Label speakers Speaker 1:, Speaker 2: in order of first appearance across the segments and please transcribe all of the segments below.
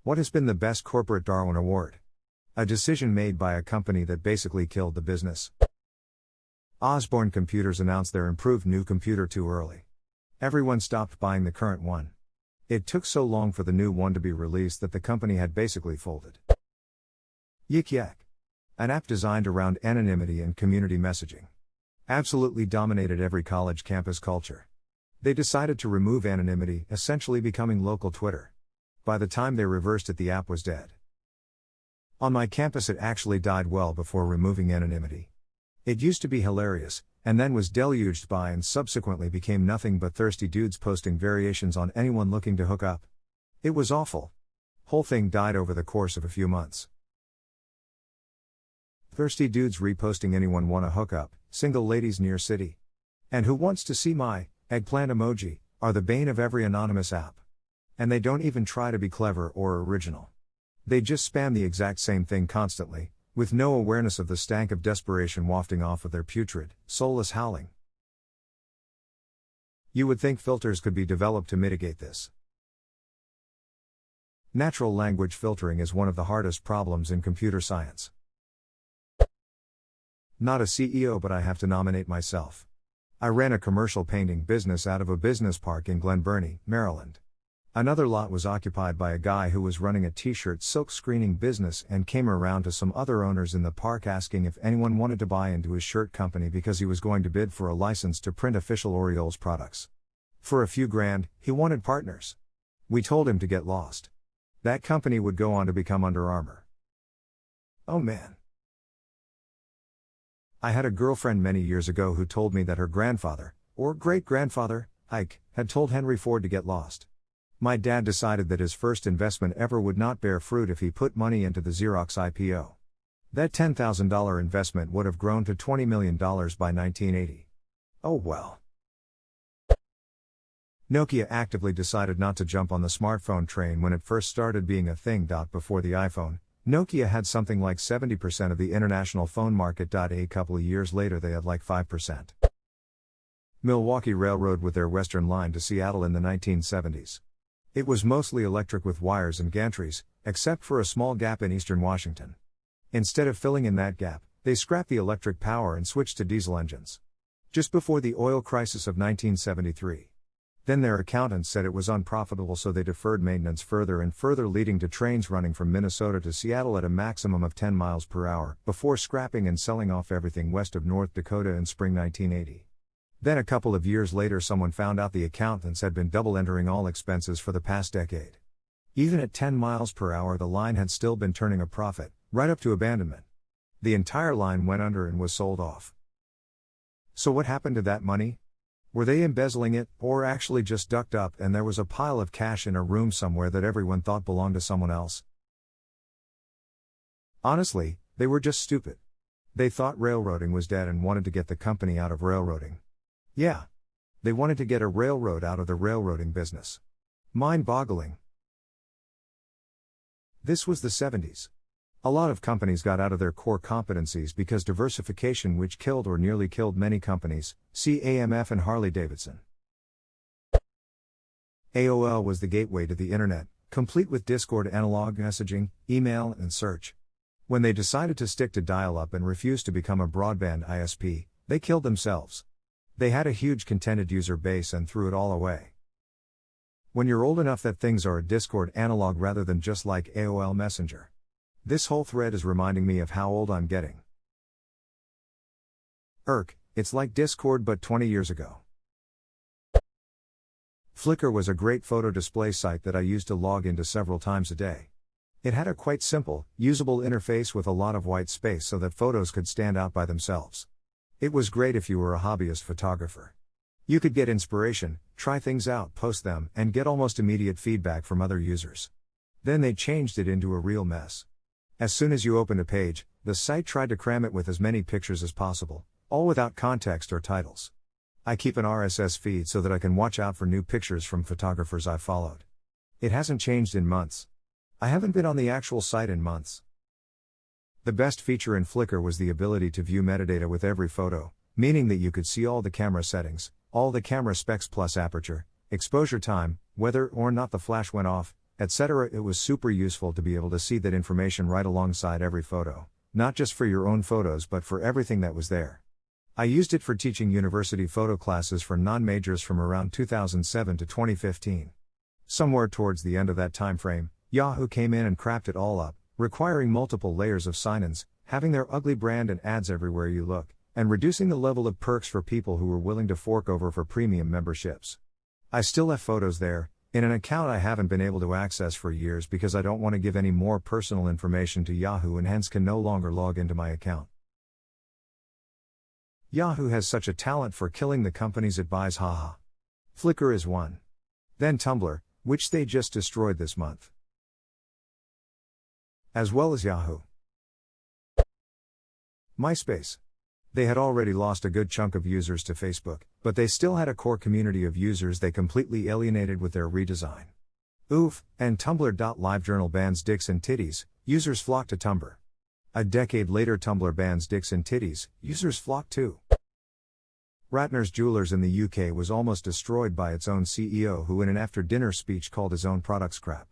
Speaker 1: What has been the best corporate Darwin Award? A decision made by a company that basically killed the business. Osborne Computers announced their improved new computer too early. Everyone stopped buying the current one. It took so long for the new one to be released that the company had basically folded. Yik Yak. An app designed around anonymity and community messaging. Absolutely dominated every college campus culture. They decided to remove anonymity, essentially becoming local Twitter. By the time they reversed it, the app was dead. On my campus, it actually died well before removing anonymity. It used to be hilarious, and then was deluged by and subsequently became nothing but thirsty dudes posting variations on anyone looking to hook up. It was awful. Whole thing died over the course of a few months. Thirsty dudes reposting anyone wanna hook up, single ladies near city. And who wants to see my eggplant emoji, are the bane of every anonymous app. And they don't even try to be clever or original. They just spam the exact same thing constantly, with no awareness of the stank of desperation wafting off of their putrid, soulless howling. You would think filters could be developed to mitigate this. Natural language filtering is one of the hardest problems in computer science. Not a CEO, but I have to nominate myself. I ran a commercial painting business out of a business park in Glen Burnie, Maryland. Another lot was occupied by a guy who was running a t-shirt silk screening business and came around to some other owners in the park asking if anyone wanted to buy into his shirt company because he was going to bid for a license to print official Orioles products. For a few grand, he wanted partners. We told him to get lost. That company would go on to become Under Armour. Oh man. I had a girlfriend many years ago who told me that her grandfather, or great-grandfather, Ike, had told Henry Ford to get lost. My dad decided that his first investment ever would not bear fruit if he put money into the Xerox IPO. That $10,000 investment would have grown to $20 million by 1980. Oh well. Nokia actively decided not to jump on the smartphone train when it first started being a thing. Before the iPhone, Nokia had something like 70% of the international phone market. A couple of years later, they had like 5%. Milwaukee Railroad with their Western line to Seattle in the 1970s. It was mostly electric with wires and gantries, except for a small gap in eastern Washington. Instead of filling in that gap, they scrapped the electric power and switched to diesel engines. Just before the oil crisis of 1973. Then their accountants said it was unprofitable, so they deferred maintenance further and further, leading to trains running from Minnesota to Seattle at a maximum of 10 miles per hour, before scrapping and selling off everything west of North Dakota in spring 1980. Then a couple of years later, someone found out the accountants had been double entering all expenses for the past decade. Even at 10 miles per hour, the line had still been turning a profit, right up to abandonment. The entire line went under and was sold off. So what happened to that money? Were they embezzling it, or actually just ducked up and there was a pile of cash in a room somewhere that everyone thought belonged to someone else? Honestly, they were just stupid. They thought railroading was dead and wanted to get the company out of railroading. Yeah. They wanted to get a railroad out of the railroading business. Mind-boggling. This was the 70s. A lot of companies got out of their core competencies because diversification, which killed or nearly killed many companies, see AMF and Harley-Davidson. AOL was the gateway to the internet, complete with Discord, analog messaging, email, and search. When they decided to stick to dial-up and refused to become a broadband ISP, they killed themselves. They had a huge contented user base and threw it all away. When you're old enough that things are a Discord analog rather than just like AOL Messenger. This whole thread is reminding me of how old I'm getting. It's like Discord but 20 years ago. Flickr was a great photo display site that I used to log into several times a day. It had a quite simple, usable interface with a lot of white space so that photos could stand out by themselves. It was great if you were a hobbyist photographer. You could get inspiration, try things out, post them, and get almost immediate feedback from other users. Then they changed it into a real mess. As soon as you opened a page, the site tried to cram it with as many pictures as possible, all without context or titles. I keep an RSS feed so that I can watch out for new pictures from photographers I followed. It hasn't changed in months. I haven't been on the actual site in months. The best feature in Flickr was the ability to view metadata with every photo, meaning that you could see all the camera settings, all the camera specs plus aperture, exposure time, whether or not the flash went off, etc. It was super useful to be able to see that information right alongside every photo, not just for your own photos but for everything that was there. I used it for teaching university photo classes for non-majors from around 2007 to 2015. Somewhere towards the end of that time frame, Yahoo came in and crapped it all up, requiring multiple layers of sign-ins, having their ugly brand and ads everywhere you look, and reducing the level of perks for people who were willing to fork over for premium memberships. I still have photos there, in an account I haven't been able to access for years because I don't want to give any more personal information to Yahoo and hence can no longer log into my account. Yahoo has such a talent for killing the companies it buys, haha. Flickr is one. Then Tumblr, which they just destroyed this month. As well as Yahoo. MySpace. They had already lost a good chunk of users to Facebook, but they still had a core community of users they completely alienated with their redesign. Oof, and Tumblr. LiveJournal bans dicks and titties, users flock to Tumblr. A decade later, Tumblr bans dicks and titties, users flock too. Ratner's Jewelers in the UK was almost destroyed by its own CEO, who in an after-dinner speech called his own products crap.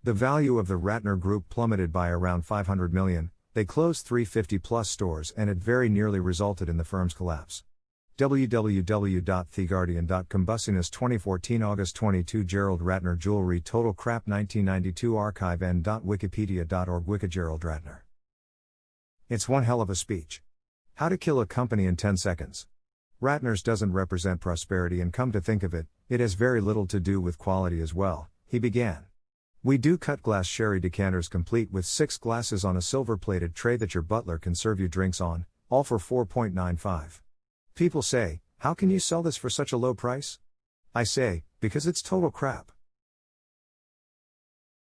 Speaker 1: The value of the Ratner Group plummeted by around 500 million, they closed 350-plus stores and it very nearly resulted in the firm's collapse. www.theguardian.com Bussiness 2014 August 22 Gerald Ratner Jewelry Total Crap 1992 Archive n.wikipedia.org Wiki Gerald Ratner. It's one hell of a speech. How to kill a company in 10 seconds. Ratner's doesn't represent prosperity, and come to think of it, it has very little to do with quality as well, he began. We do cut glass sherry decanters complete with 6 glasses on a silver-plated tray that your butler can serve you drinks on, all for $4.95. People say, how can you sell this for such a low price? I say, because it's total crap.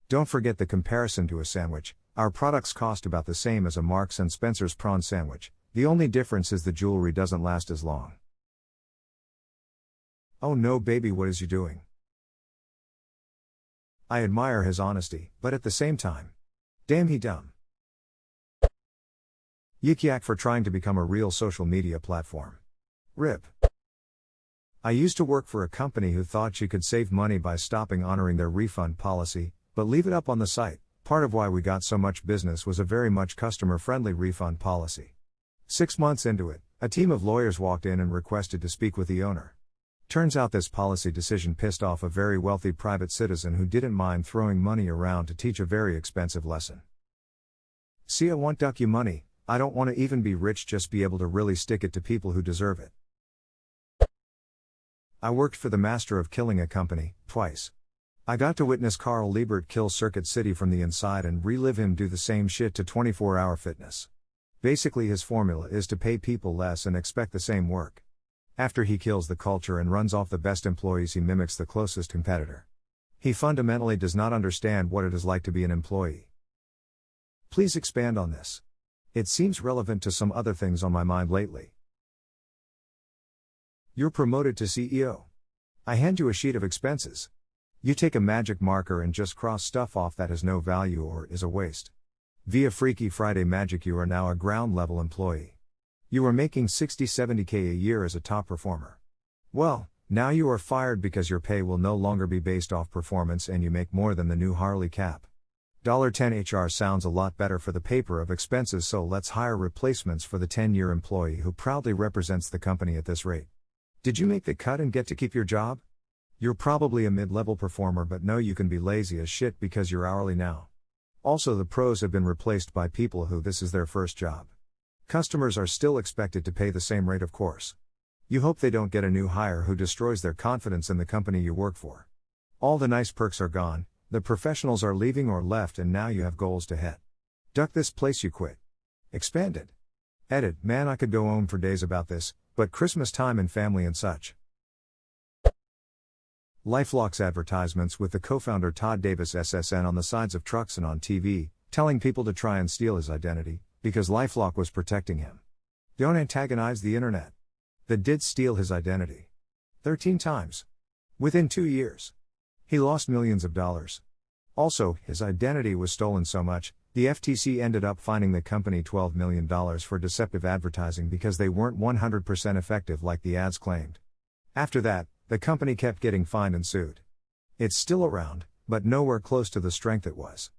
Speaker 1: Don't forget the comparison to a sandwich. Our products cost about the same as a Marks & Spencer's prawn sandwich, the only difference is the jewelry doesn't last as long. Oh no baby, what is you doing? I admire his honesty, but at the same time, damn he dumb. Yik yak for trying to become a real social media platform. RIP. I used to work for a company who thought you could save money by stopping honoring their refund policy, but leave it up on the site. Part of why we got so much business was a very much customer-friendly refund policy. 6 months into it, a team of lawyers walked in and requested to speak with the owner. Turns out this policy decision pissed off a very wealthy private citizen who didn't mind throwing money around to teach a very expensive lesson. See, I want duck you money, I don't want to even be rich, just be able to really stick it to people who deserve it. I worked for the master of killing a company, twice. I got to witness Carl Liebert kill Circuit City from the inside and relive him do the same shit to 24-hour fitness. Basically his formula is to pay people less and expect the same work. After he kills the culture and runs off the best employees, he mimics the closest competitor. He fundamentally does not understand what it is like to be an employee. Please expand on this. It seems relevant to some other things on my mind lately. You're promoted to CEO. I hand you a sheet of expenses. You take a magic marker and just cross stuff off that has no value or is a waste. Via Freaky Friday magic you are now a ground level employee. You are making 60-70K a year as a top performer. Well, now you are fired because your pay will no longer be based off performance and you make more than the new Harley cap. $10 HR sounds a lot better for the paper of expenses, so let's hire replacements for the 10-year employee who proudly represents the company at this rate. Did you make the cut and get to keep your job? You're probably a mid-level performer, but no, you can be lazy as shit because you're hourly now. Also, the pros have been replaced by people who this is their first job. Customers are still expected to pay the same rate, of course. You hope they don't get a new hire who destroys their confidence in the company you work for. All the nice perks are gone, the professionals are leaving or left, and now you have goals to hit. Duck this place you quit. Expanded. Edit, man, I could go on for days about this, but Christmas time and family and such. LifeLock's advertisements with the co-founder Todd Davis SSN on the sides of trucks and on TV, telling people to try and steal his identity, because LifeLock was protecting him. Don't antagonize the internet. That did steal his identity. 13 times. Within 2 years. He lost millions of dollars. Also, his identity was stolen so much, the FTC ended up fining the company $12 million for deceptive advertising because they weren't 100% effective like the ads claimed. After that, the company kept getting fined and sued. It's still around, but nowhere close to the strength it was.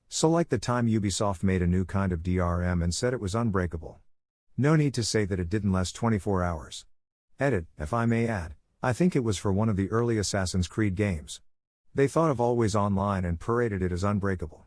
Speaker 1: So like the time Ubisoft made a new kind of DRM and said it was unbreakable. No need to say that it didn't last 24 hours. Edit, if I may add, I think it was for one of the early Assassin's Creed games. They thought of Always Online and paraded it as unbreakable.